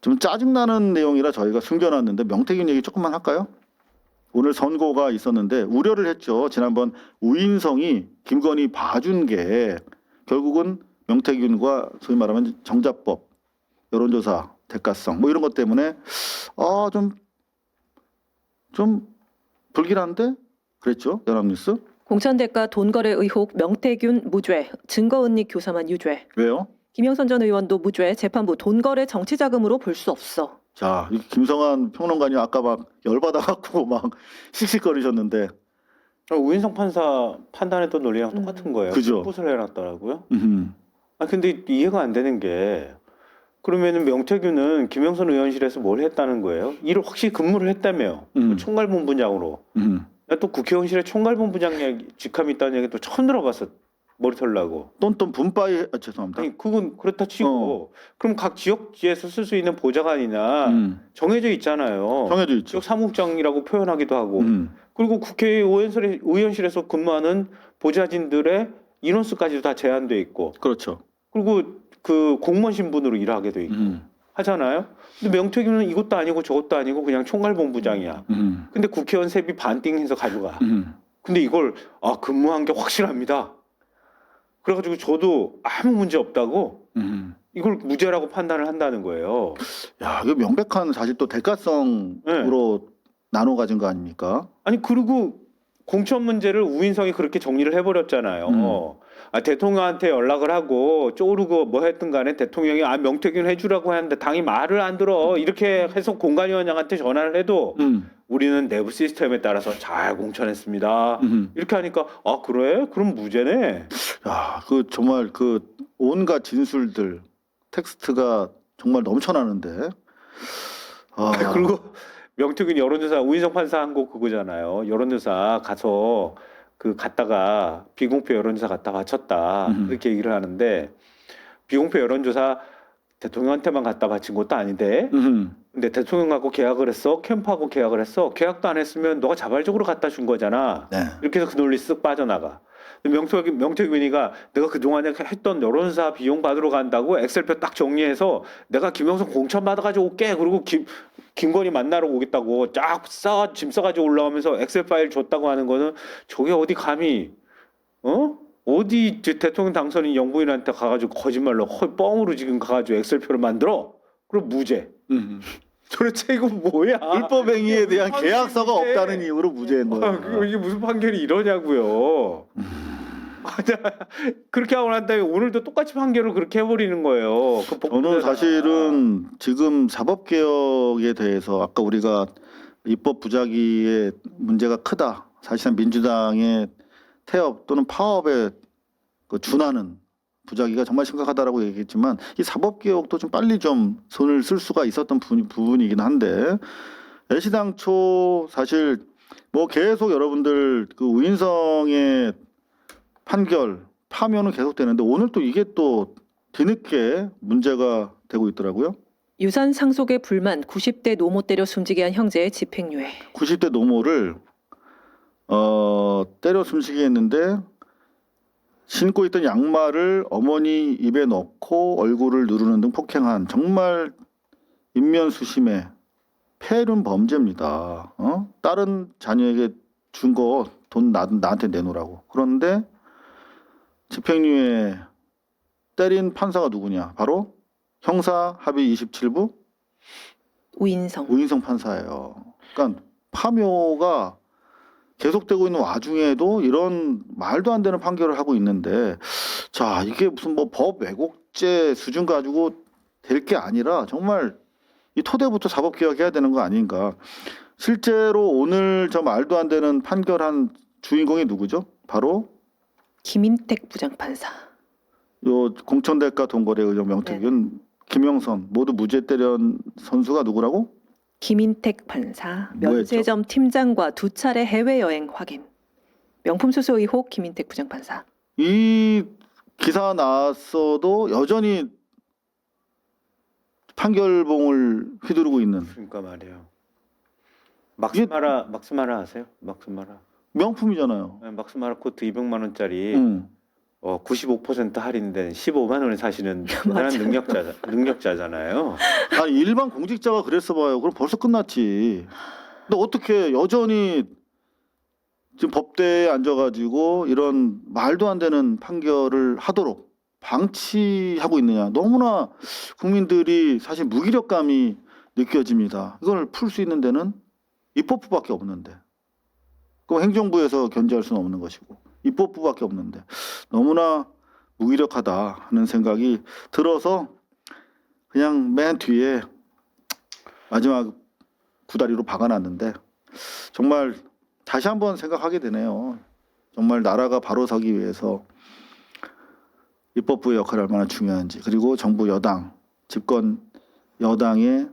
좀 짜증나는 내용이라 저희가 숨겨놨는데 명태균 얘기 조금만 할까요? 오늘 선고가 있었는데 우려를 했죠. 지난번 우인성이 김건희 봐준 게 결국은 명태균과 소위 말하면 정자법, 여론조사, 대가성 뭐 이런 것 때문에 좀 불길한데 그랬죠. 연합뉴스. 공천대가 돈거래 의혹 명태균 무죄, 증거은닉 교사만 유죄. 왜요? 김영선 전 의원도 무죄, 재판부 돈거래 정치자금으로 볼 수 없어. 자, 이 김성한 평론가님 아까 막 열받아갖고 막 씩씩거리셨는데 우인성 판사 판단했던 논리랑 똑같은 거예요. 그죠. 풋을 해놨더라고요. 음, 근데 이해가 안 되는 게 그러면은 명태균은 김영선 의원실에서 뭘 했다는 거예요? 일을 확실히 근무를 했다며. 총괄본부장으로. 또 국회의원실에 총괄본부장 직함이 있다는 얘기 또 처음 들어봤어. 머리 털라고. 똔똔 분바이 죄송합니다. 아니 그건 그렇다 치고 그럼 각 지역지에서 쓸 수 있는 보좌관이나 정해져 있잖아요. 정해져 있죠. 지역 사무국장이라고 표현하기도 하고 그리고 국회의원실에서 근무하는 보좌진들의 인원수까지도 다 제한돼 있고 그렇죠. 그리고 그 공무원 신분으로 일하게 돼 있고 하잖아요. 근데 명태균은 이것도 아니고 저것도 아니고 그냥 총괄본부장이야. 근데 국회의원 세비 반띵해서 가져가. 근데 이걸 근무한 게 확실합니다. 그래가지고 저도 아무 문제 없다고 이걸 무죄라고 판단을 한다는 거예요. 야, 이거 명백한 사실 또 대가성으로 나눠 가진 거 아닙니까? 아니 그리고 공천 문제를 우인성이 그렇게 정리를 해버렸잖아요. 대통령한테 연락을 하고 쪼르고 뭐 했든 간에 대통령이 명태균 해주라고 하는데 당이 말을 안 들어 이렇게 해서 공관위원장한테 전화를 해도 우리는 내부 시스템에 따라서 잘 공천했습니다. 이렇게 하니까 그래? 그럼 무죄네. 야, 그 정말 그 온갖 진술들 텍스트가 정말 넘쳐나는데. 그리고 명태균 여론조사 우인성 판사 한 거 그거잖아요. 여론조사 가서 갔다가 비공표 여론조사 갖다 바쳤다 그렇게 얘기를 하는데 비공표 여론조사 대통령한테만 갖다 바친 것도 아닌데 근데 대통령하고 계약을 했어 캠프하고 계약을 했어 계약도 안 했으면 너가 자발적으로 갖다 준 거잖아. 네. 이렇게 해서 그 논리 쓱 빠져나가. 명태균이가 내가 그동안에 했던 여론조사 비용 받으러 간다고 엑셀표 딱 정리해서 내가 김영선 공천 받아가지고 올게. 그리고 김건희 만나러 오겠다고 쫙 짐 싸가지고 올라오면서 엑셀 파일 줬다고 하는 거는 저게 어디 감히 어디 대통령 당선인 영부인한테 가가지고 거짓말로 뻥으로 지금 가가지고 엑셀표를 만들어? 그럼 무죄. 도대체 이거 뭐야? 불법 행위에 대한 판결이 계약서가 무죄. 없다는 이유로 무죄인 거예요. 이게 무슨 판결이 이러냐고요. 그렇게 하고 난 다음에 오늘도 똑같이 판결을 그렇게 해버리는 거예요. 저는 사실은 지금 사법개혁에 대해서 아까 우리가 입법 부작위의 문제가 크다. 사실상 민주당의 태업 또는 파업에 준하는 부작위가 정말 심각하다라고 얘기했지만 이 사법개혁도 좀 빨리 좀 손을 쓸 수가 있었던 부분이긴 한데 애시당초 사실 뭐 계속 여러분들 그 우인성의 판결 파면은 계속되는데 오늘 또 이게 또 뒤늦게 문제가 되고 있더라고요. 유산 상속에 불만 90대 노모 때려 숨지게 한 형제의 집행유예. 90대 노모를 때려 숨지게 했는데 신고 있던 양말을 어머니 입에 넣고 얼굴을 누르는 등 폭행한 정말 인면수심의 폐륜 범죄입니다. 다른 자녀에게 준 거 돈 나한테 내놓으라고. 그런데 집행유예 때린 판사가 누구냐? 바로 형사 합의 27부 우인성 판사예요. 그러니까 파묘가 계속되고 있는 와중에도 이런 말도 안 되는 판결을 하고 있는데 자 이게 무슨 뭐 법 왜곡죄 수준 가지고 될 게 아니라 정말 이 토대부터 사법개혁해야 되는 거 아닌가. 실제로 오늘 저 말도 안 되는 판결한 주인공이 누구죠? 바로 김인택 부장판사. 요 공천대가 돈거래 의혹 명태균 김영선 모두 무죄 때린 선수가 누구라고? 김인택 판사, 뭐였죠? 면세점 팀장과 2차례 해외여행 확인. 명품 수수 의혹 김인택 부장판사. 이 기사 나왔어도 여전히 판결봉을 휘두르고 있는 그러니까 말이에요. 막스마라 아세요? 막스마라. 명품이잖아요. 막스마라 코트 200만 원짜리 95% 할인된 15만 원에 사시는 대단한 능력자잖아요. 아니 일반 공직자가 그랬어 봐요. 그럼 벌써 끝났지. 근데 어떻게 여전히 지금 법대에 앉아가지고 이런 말도 안 되는 판결을 하도록 방치하고 있느냐. 너무나 국민들이 사실 무기력감이 느껴집니다. 이걸 풀 수 있는 데는 입법부밖에 없는데. 그럼 행정부에서 견제할 수는 없는 것이고 입법부밖에 없는데 너무나 무기력하다 하는 생각이 들어서 그냥 맨 뒤에 마지막 구다리로 박아놨는데 정말 다시 한번 생각하게 되네요. 정말 나라가 바로 서기 위해서 입법부의 역할이 얼마나 중요한지 그리고 정부 여당 집권 여당의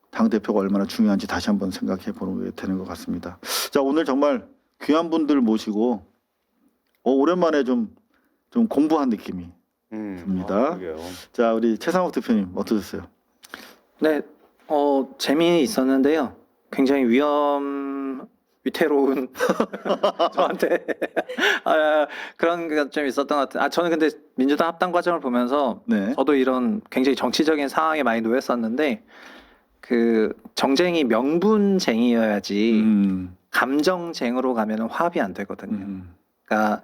당대표가 얼마나 중요한지 다시 한번 생각해 보게 되는 것 같습니다. 자 오늘 정말 귀한 분들 모시고 오랜만에 좀 공부한 느낌이 듭니다. 그러게요. 자 우리 최상욱 대표님 어떠셨어요? 네, 재미있었는데요. 굉장히 위태로운 저한테 그런 게 좀 있었던 것 같아요. 저는 근데 민주당 합당 과정을 보면서 네. 저도 이런 굉장히 정치적인 상황에 많이 놓였었는데 그 정쟁이 명분쟁이여야지 감정쟁으로 가면은 화합이 안 되거든요. 그러니까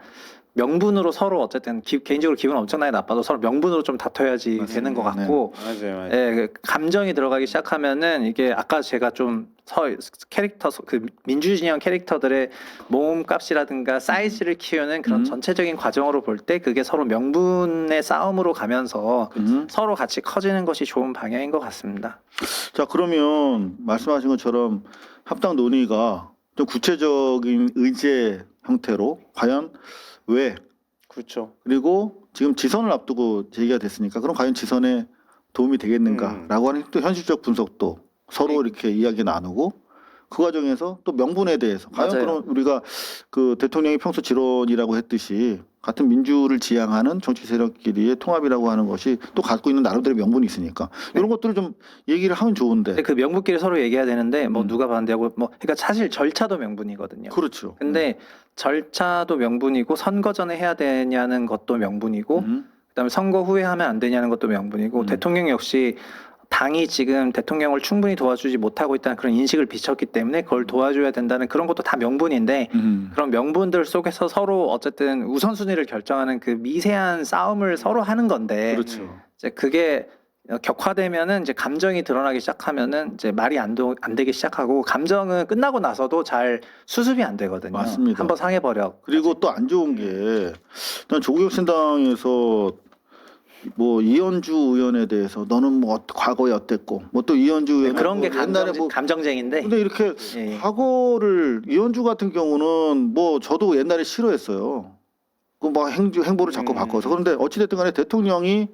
명분으로 서로 어쨌든 개인적으로 기분 엄청나게 나빠도 서로 명분으로 좀 다퉈야지 맞습니다. 되는 것 같고 맞아요. 예, 그 감정이 들어가기 시작하면은 이게 아까 제가 좀 캐릭터 그 민주진영 캐릭터들의 몸값이라든가 사이즈를 키우는 그런 전체적인 과정으로 볼 때 그게 서로 명분의 싸움으로 가면서 서로 같이 커지는 것이 좋은 방향인 것 같습니다. 자 그러면 말씀하신 것처럼 합당 논의가 좀 구체적인 의제 형태로 과연 왜 그렇죠. 그리고 지금 지선을 앞두고 제기가 됐으니까 그럼 과연 지선에 도움이 되겠는가라고 하는 또 현실적 분석도 서로 이렇게 이야기 나누고 그 과정에서 또 명분에 대해서 과연 맞아요. 그럼 우리가 그 대통령이 평소 지론이라고 했듯이 같은 민주를 지향하는 정치 세력끼리의 통합이라고 하는 것이 또 갖고 있는 나름대로 명분이 있으니까 이런 것들을 좀 얘기를 하면 좋은데 근데 그 명분끼리 서로 얘기해야 되는데 뭐 누가 반대하고 뭐 그러니까 사실 절차도 명분이거든요. 그렇죠. 근데 절차도 명분이고 선거 전에 해야 되냐는 것도 명분이고 그다음에 선거 후에 하면 안 되냐는 것도 명분이고 대통령 역시 당이 지금 대통령을 충분히 도와주지 못하고 있다는 그런 인식을 비쳤기 때문에 그걸 도와줘야 된다는 그런 것도 다 명분인데 그런 명분들 속에서 서로 어쨌든 우선순위를 결정하는 그 미세한 싸움을 서로 하는 건데 그렇죠. 이제 그게 격화되면은 이제 감정이 드러나기 시작하면은 이제 말이 안 되기 시작하고 감정은 끝나고 나서도 잘 수습이 안 되거든요. 맞습니다. 한번 상해버려. 그리고 또 안 좋은 게 난 조국혁신당에서 뭐 이현주 의원에 대해서 너는 뭐 과거에 어땠고 뭐 또 이현주 의원 그런 게 옛날에 뭐 감정쟁인데. 근데 이렇게 예. 과거를 이현주 같은 경우는 뭐 저도 옛날에 싫어했어요. 그 뭐 행보를 자꾸 바꿔서 그런데 어찌됐든 간에 대통령이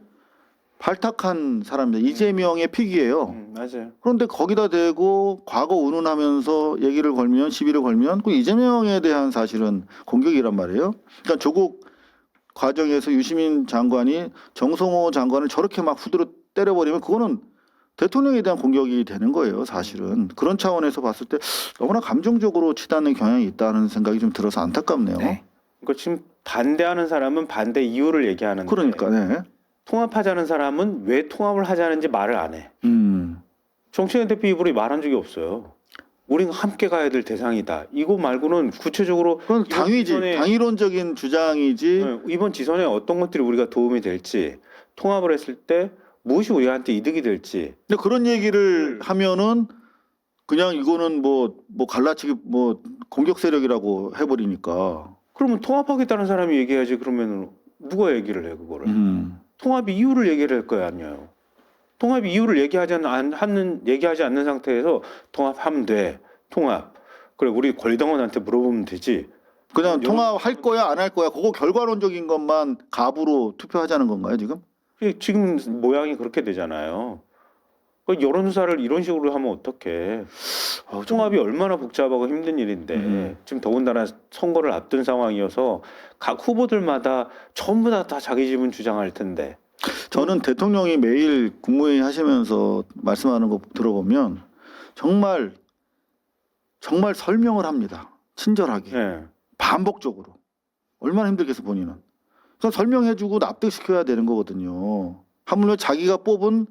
발탁한 사람입니다. 이재명의 픽이에요. 맞아요. 그런데 거기다 대고 과거 운운하면서 얘기를 걸면 시비를 걸면 그 이재명에 대한 사실은 공격이란 말이에요. 그러니까 조국 과정에서 유시민 장관이 정성호 장관을 저렇게 막 후드로 때려버리면 그거는 대통령에 대한 공격이 되는 거예요. 사실은 그런 차원에서 봤을 때 너무나 감정적으로 치닫는 경향이 있다는 생각이 좀 들어서 안타깝네요. 네. 그러니까 지금 반대하는 사람은 반대 이유를 얘기하는데 그러니까 네. 통합하자는 사람은 왜 통합을 하자는지 말을 안 해. 정치인 대표 입으로 말한 적이 없어요. 우리가 함께 가야 될 대상이다. 이거 말고는 구체적으로 그건 이번 당위지, 지선에- 당이론적인 주장이지. 네, 이번 지선에 어떤 것들이 우리가 도움이 될지 통합을 했을 때 무엇이 우리한테 이득이 될지 근데 그런 얘기를 하면은 그냥 이거는 뭐 갈라치기 뭐 공격 세력이라고 해버리니까. 그러면 통합하겠다는 사람이 얘기해야지. 그러면 누가 얘기를 해 그거를? 통합 이유를 얘기를 할 거야 아니에요. 통합 이유를 얘기하지 않는 상태에서 통합하면 돼. 통합. 그래 우리 권리당원한테 물어보면 되지. 그냥 통합할 거야 안 할 거야 그거 결과론적인 것만 갑으로 투표하자는 건가요 지금? 지금 모양이 그렇게 되잖아요. 그 여론조사를 이런 식으로 하면 어떡해. 통합이 얼마나 복잡하고 힘든 일인데 지금 더군다나 선거를 앞둔 상황이어서 각 후보들마다 전부 다 자기 집은 주장할 텐데. 저는 대통령이 매일 국무회의 하시면서 말씀하는 거 들어보면 정말 설명을 합니다. 친절하게 네. 반복적으로 얼마나 힘들겠어 본인은. 그래서 설명해주고 납득시켜야 되는 거거든요. 하물며 자기가 뽑은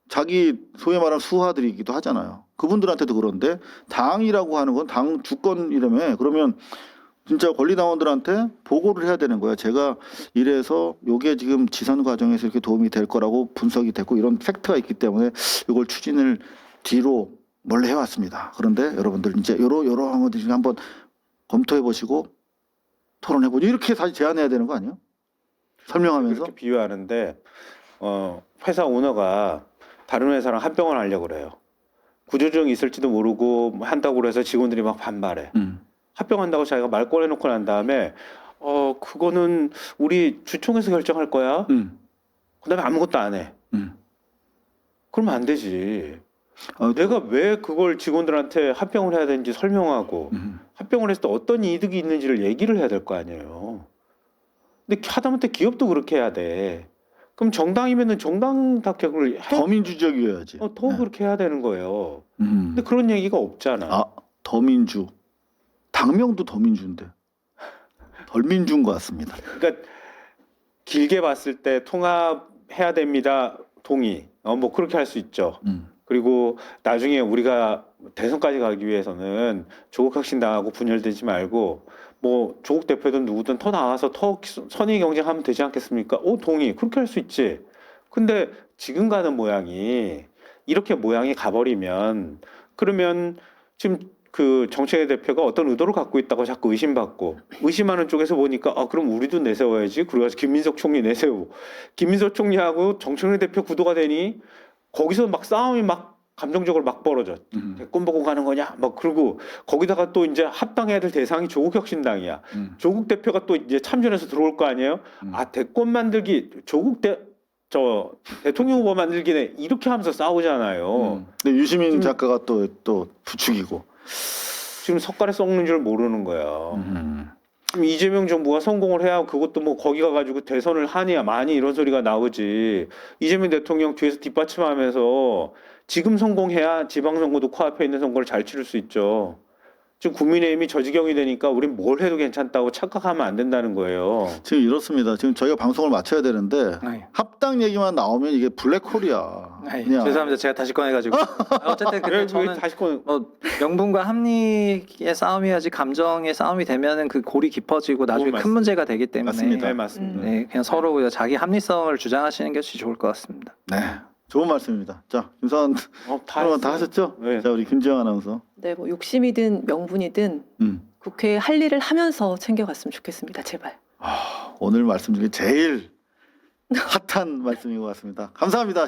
자기 소위 말하는 수하들이기도 하잖아요. 그분들한테도 그런데 당이라고 하는 건 당 주권이라며 그러면 진짜 권리당원들한테 보고를 해야 되는 거야. 제가 이래서 요게 지금 지선 과정에서 이렇게 도움이 될 거라고 분석이 됐고 이런 팩트가 있기 때문에 이걸 추진을 뒤로 몰래 해왔습니다. 그런데 여러분들 이제 요러한 것들 중에 한번 검토해 보시고 토론해 보죠. 이렇게 다시 제안해야 되는 거 아니에요? 설명하면서. 이렇게 비유하는데 회사 오너가 다른 회사랑 합병을 하려고 그래요. 구조조정이 있을지도 모르고 뭐 한다고 그래서 직원들이 막 반발해. 합병한다고 자기가 말 꺼내놓고 난 다음에 그거는 우리 주총에서 결정할 거야. 그다음에 아무것도 안 해. 그러면 안 되지. 내가 왜 그걸 직원들한테 합병을 해야 되는지 설명하고 합병을 했을 때 어떤 이득이 있는지를 얘기를 해야 될 거 아니에요. 근데 하다못해 기업도 그렇게 해야 돼. 그럼 정당이면은 정당답게 그걸 해. 더민주적이어야지. 더 네. 그렇게 해야 되는 거예요. 근데 그런 얘기가 없잖아. 아, 더민주. 당명도 더민주인데. 덜 민주인 것 같습니다. 그러니까 길게 봤을 때 통합해야 됩니다. 동의. 뭐 그렇게 할 수 있죠. 그리고 나중에 우리가 대선까지 가기 위해서는 조국 혁신당하고 분열되지 말고 뭐 조국 대표든 누구든 더 나와서 더 선의 경쟁하면 되지 않겠습니까? 동의. 그렇게 할 수 있지. 근데 지금 가는 모양이 이렇게 모양이 가버리면 그러면 지금 그 정책의 대표가 어떤 의도를 갖고 있다고 자꾸 의심받고 의심하는 쪽에서 보니까 그럼 우리도 내세워야지. 그래서 김민석 총리 내세우고 김민석 총리하고 정청래 대표 구도가 되니 거기서 막 싸움이 막 감정적으로 막 벌어져. 대권 보고 가는 거냐? 막 그러고 거기다가 또 이제 합당해야 될 대상이 조국 혁신당이야. 조국 대표가 또 이제 참전해서 들어올 거 아니에요? 대권 만들기 대통령 후보 만들기네 이렇게 하면서 싸우잖아요. 근데 유시민 지금- 작가가 또 부추기고. 지금 석가래 썩는 줄 모르는 거야. 지금 이재명 정부가 성공을 해야 그것도 뭐 거기 가가지고 대선을 하냐 마니 이런 소리가 나오지. 이재명 대통령 뒤에서 뒷받침하면서 지금 성공해야 지방선거도 코앞에 있는 선거를 잘 치를 수 있죠. 지금 국민의힘이 저 지경이 되니까 우린 뭘 해도 괜찮다고 착각하면 안 된다는 거예요. 지금 이렇습니다. 지금 저희가 방송을 마쳐야 되는데 네. 합당 얘기만 나오면 이게 블랙홀이야. 네, 그냥. 죄송합니다. 제가 다시 꺼내가지고. 어쨌든 근데 왜 저는 다시 꺼내? 명분과 합리의 싸움이야지 감정의 싸움이 되면은 그 골이 깊어지고 나중에 큰 맞습니다. 문제가 되기 때문에 맞습니다. 네, 맞습니다. 네, 그냥 서로 그냥 자기 합리성을 주장하시는 것이 좋을 것 같습니다. 네. 좋은 말씀입니다. 자, 김사원 다 토론 다 하셨죠? 네. 자, 우리 김지영 아나운서. 네, 뭐 욕심이든 명분이든 국회에 할 일을 하면서 챙겨갔으면 좋겠습니다. 제발. 오늘 말씀 중에 제일 핫한 말씀인 것 같습니다. 감사합니다.